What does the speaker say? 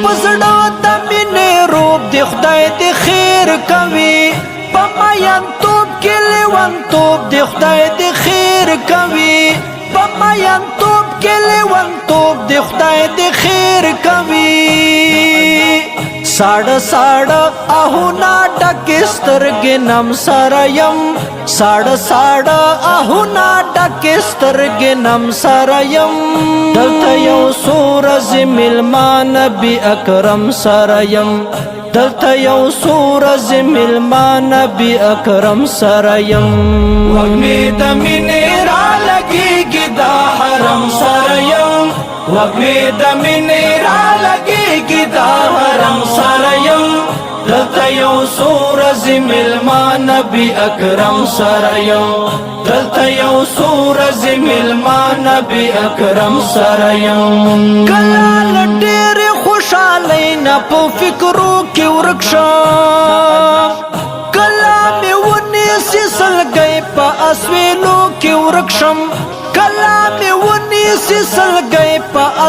پزړه د مینې روب د خدای د خیر کوي په میان توب کې لیوان توب د خدای د خیر کوي په میان توب کې لیوان توب د خدای د خیر کوي ساړه ساړه آهونه ډکې سترګې نم سره یم ساړه ساړه آهونه ډکې سترګې نم سره یم دلته یو څو ورځې میلمه نبي اکرم سره یم دلته یو څو ورځې میلمه نبي اکرم سره یم وږمې د مینې رالګېږي دا حرم سره یم وږمې د مینې رالګېږي دا حرم سره یم دلته یو څو ورځې میلمه نبي اکرم سره یم دلته یو څو ورځې میلمه نبي اکرم سره یم کله له ډېرې خوشحالۍ نه په فکرو کې ورک شم کله مې ونیسي سلګۍ په اسویلو کې ورک شم کله مې ونیسي سلګۍ په